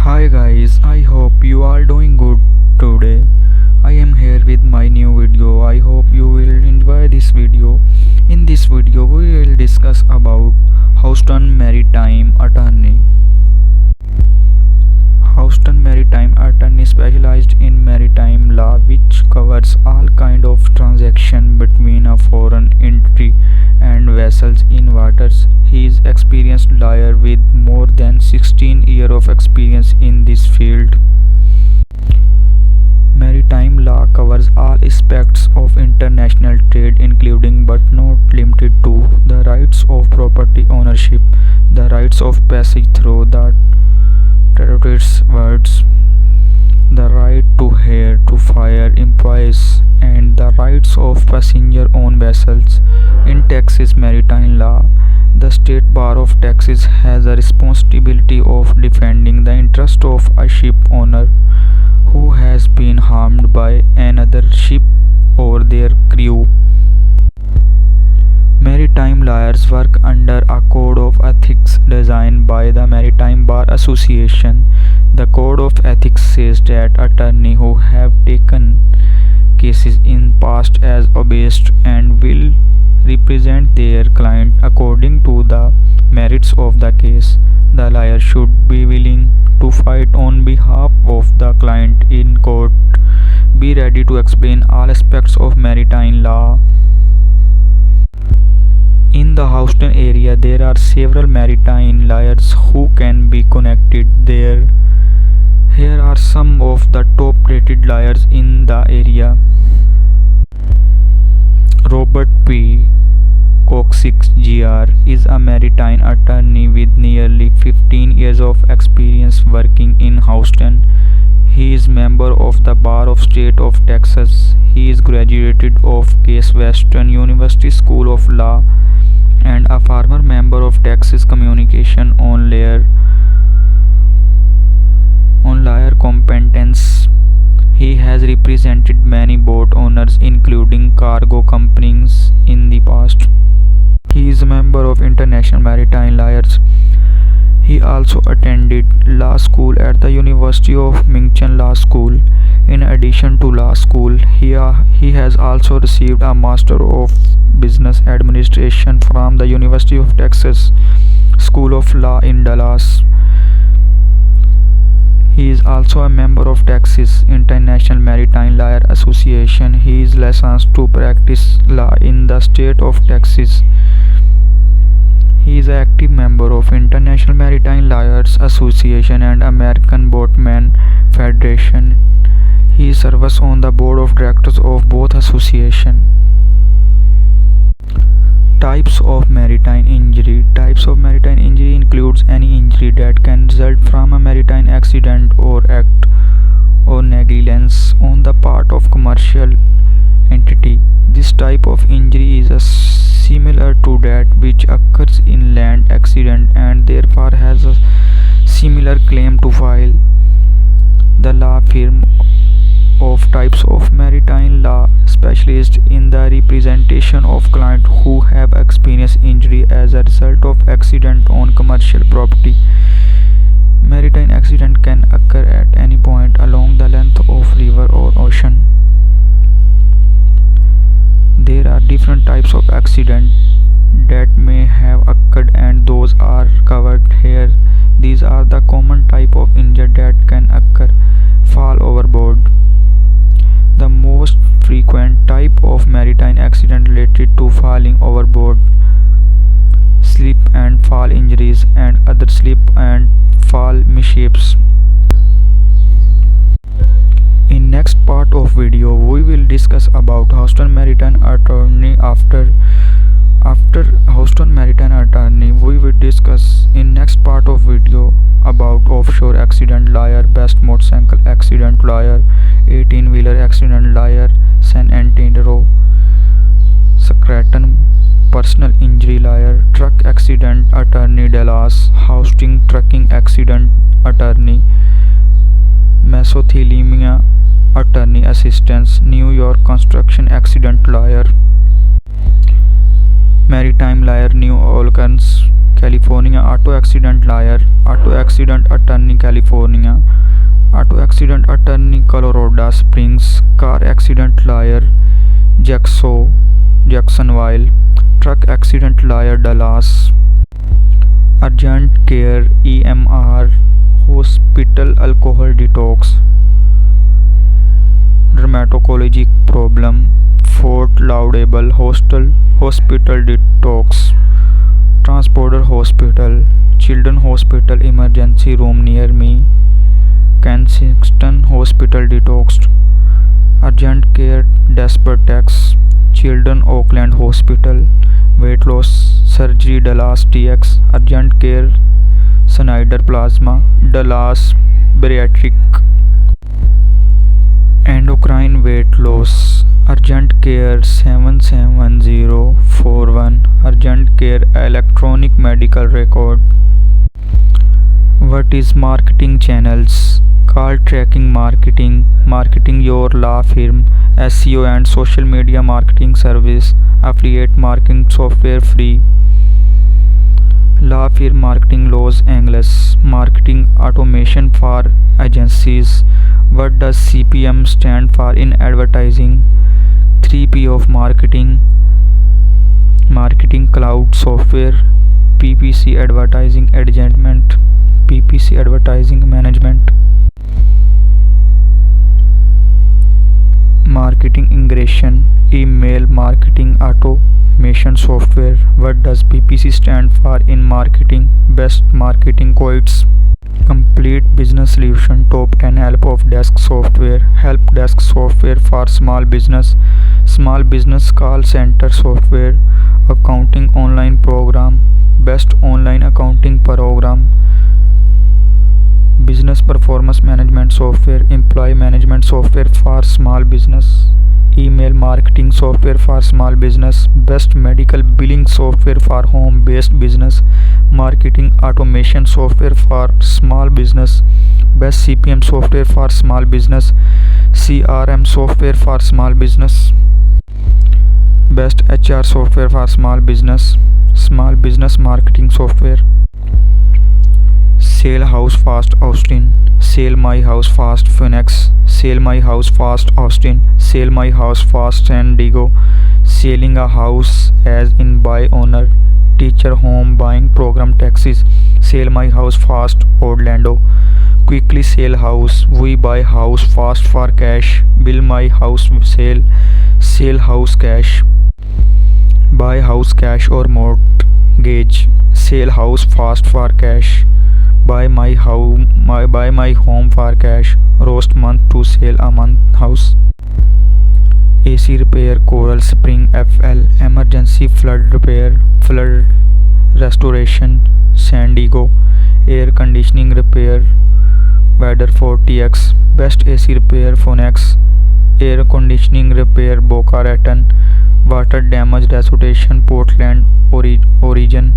Hi guys, I hope you are doing good today. I am here with my new video. I hope you will enjoy this video. In this video we will discuss about Houston Maritime Attorney. Houston Maritime Attorney specialized in maritime law, which covers all kind of transaction between a foreign entity and vessels in waters. He is experienced lawyer with more than 16 years of experience in this field. Maritime law covers all aspects of international trade, including but not limited to the rights of property ownership, the rights of passage through the territories, words, the right to hire, to fire employees, and the rights of passenger on vessels. In Texas maritime law, the State Bar of Texas has a responsibility of defending the interest of a ship owner who has been harmed by another ship or their crew. Maritime lawyers work under a code of ethics designed by the Maritime Bar Association. The code of ethics says that attorneys who have taken cases in past as abased and will represent their client according to the merits of the case. The lawyer should be willing to fight on behalf of the client in court, be ready to explain all aspects of maritime law. In the Houston area, there are several maritime lawyers who can be connected there. Here are some of the top rated lawyers in the area. Robert P. Coxick Jr. is a maritime attorney with nearly 15 years of experience working in Houston. He is member of the Bar of State of Texas. He is graduated of Case Western University School of Law and a former member of Texas Communication on lawyer competence. He has represented many boat owners including cargo companies in the past. He is a member of International Maritime Lawyers. He also attended law school at the University of Michigan Law School. In addition to law school, he has also received a Master of Business Administration from the University of Texas School of Law in Dallas. He is also a member of Texas International Maritime Lawyer Association. He is licensed to practice law in the state of Texas. He is an active member of International Maritime Lawyers Association and American Boatmen Federation. He serves on the board of directors of both associations. Types of maritime injury. Types of maritime injury includes any injury that can result from a maritime accident or act or negligence on the part of commercial entity. This type of injury is similar to that which occurs in land accident and therefore has a similar claim to file. The law firm of types of maritime law specialist in the representation of clients who have experienced injury as a result of accident on commercial property. Maritime accident can occur at any point along the length of river or ocean. There are different types of accident that may have occurred and those are covered here. These are the common type of injury that can occur. Fall overboard. The most frequent type of maritime accident related to falling overboard, slip and fall injuries and other slip and fall mishaps. In next part of video we will discuss about Houston Maritime Attorney. After Houston Maritime Attorney we will discuss in next part of video about offshore accident lawyer, best motorcycle accident lawyer, 18-wheeler accident lawyer, San Antonio, Scranton personal injury lawyer, truck accident attorney, Dallas, Houston trucking accident attorney, mesothelioma attorney assistance, New York construction accident lawyer, maritime lawyer, New Orleans California. Auto accident lawyer, auto accident attorney, California. Auto accident attorney, Colorado Springs. Car accident lawyer, Jacksonville. Truck accident lawyer, Dallas. Urgent care EMR, hospital alcohol detox. Dermatologic problem, Fort Lauderdale hospital detox. Transporter hospital, children hospital emergency room near me. Kensington hospital detoxed. Urgent care Despertex, children Oakland hospital. Weight loss surgery Dallas TX. Urgent care Snyder plasma, Dallas bariatric. Endocrine weight loss, urgent care 77041. Urgent care electronic medical record. What is marketing channels? Call tracking marketing your law firm, SEO and social media marketing service, affiliate marketing software free. Law firm marketing Los Angeles, marketing automation for agencies. What does CPM stand for in advertising? 3P of marketing cloud software, PPC advertising management. Marketing ingression, email marketing automation software. What does PPC stand for in marketing? Best marketing quotes. Complete business solution, top 10 help desk software for small business call center software. Accounting online program, best online accounting program. Business performance management software, employee management software for small business. Email marketing software for small business, best medical billing software for home based business. Marketing automation software for small business, best CPM software for small business. CRM software for small business, best HR software for small business marketing software. Sale House Fast Austin, Sell My House Fast Phoenix, Sell My House Fast Austin, Sell My House Fast San Diego. Selling a house as in buy owner, teacher home buying program Texas. Sell My House Fast Orlando. Quickly sell house, we buy house fast for cash. Bill my house sell house cash. Buy house cash or mortgage. Sell house fast for cash. Buy my home for cash. Roast month to sell a month house. AC repair Coral Spring FL. Emergency flood repair, flood restoration San Diego. Air conditioning repair Weatherford TX. Best AC repair Phoenix. Air conditioning repair Boca Raton. Water damage restoration Portland Oregon.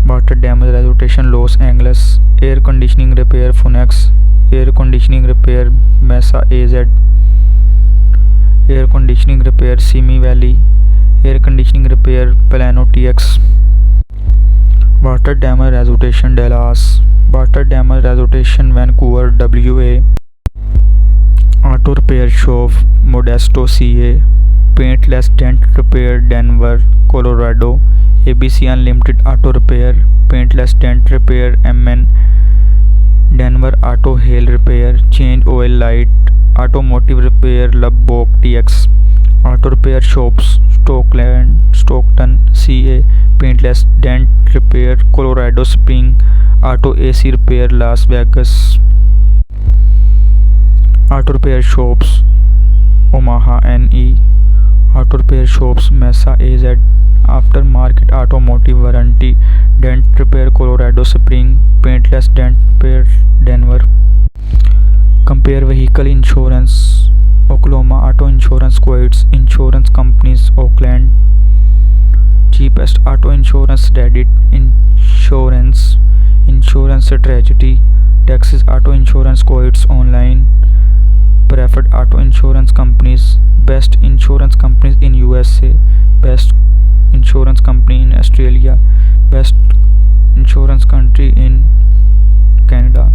Water damage restoration Los Angeles. Air conditioning repair Phoenix. Air conditioning repair Mesa AZ. Air conditioning repair Simi Valley. Air conditioning repair Plano TX. Water damage restoration Dallas. Water damage restoration Vancouver WA. Auto repair shop Modesto CA. Paintless dent repair Denver Colorado. ABC Unlimited Auto Repair, Paintless Dent Repair MN. Denver Auto Hail Repair, Change Oil Light, Automotive Repair Lubbock TX. Auto Repair Shops Stockton CA. Paintless Dent Repair Colorado Spring. Auto AC Repair Las Vegas. Auto Repair Shops Omaha NE. Auto Repair Shops Mesa AZ. Aftermarket Automotive Warranty Dent Repair Colorado Spring. Paintless Dent Repair Denver. Compare vehicle insurance Oklahoma. Auto insurance quotes. Insurance companies Oakland. Cheapest auto insurance Reddit. Insurance strategy Texas. Auto insurance quotes online. Preferred auto insurance companies. Best insurance companies in USA. Best insurance company in Australia. Best insurance country in Canada.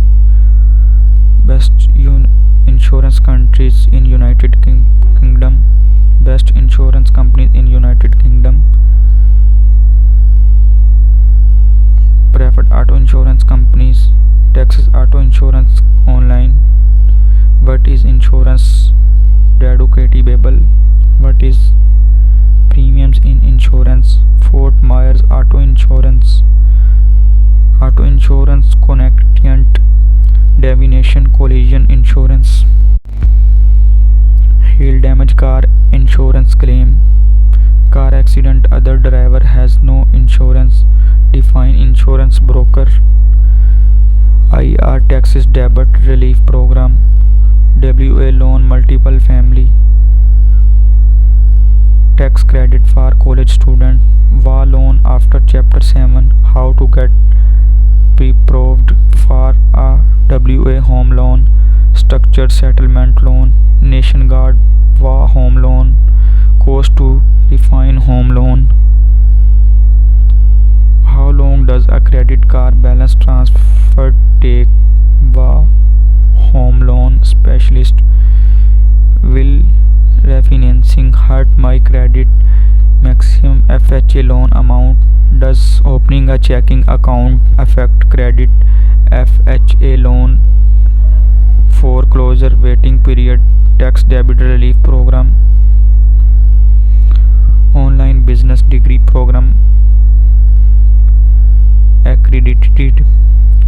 Best insurance countries in United Kingdom. Best insurance companies in United Kingdom. Preferred auto insurance companies. Texas auto insurance online. What is insurance deductible? What is premiums in insurance? Fort Myers auto insurance. Auto insurance Connecticut Divination collision insurance. Hail damage car insurance claim. Car accident other driver has no insurance. Define insurance broker. IR taxes debit relief program. WA loan multiple family tax credit for college student. WA loan after chapter 7. How to get pre-approved for a WA home loan. Structured settlement loan. Nation Guard WA home loan. Cost to refine home loan. How long does a credit card balance transfer take? WA home loan specialist. Will refinancing hurt my credit? Maximum FHA loan amount. Does opening a checking account affect credit? FHA loan. Foreclosure waiting period. Tax debit relief program. Online business degree program. Accredited.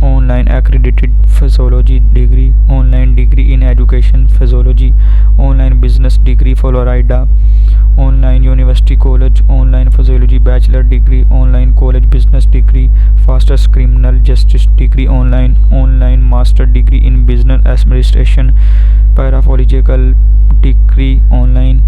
Online accredited physiology degree. Online degree in education physiology. Online business degree Florida. Online university college. Online physiology bachelor degree. Online college business degree. Fastest criminal justice degree online. Online master degree in business administration. Parapsychological degree online.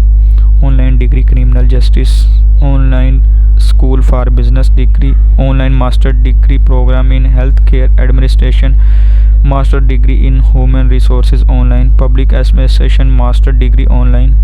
Online degree criminal justice. Online school for business degree. Online master degree program in healthcare administration. Master degree in human resources online. Public administration master degree online.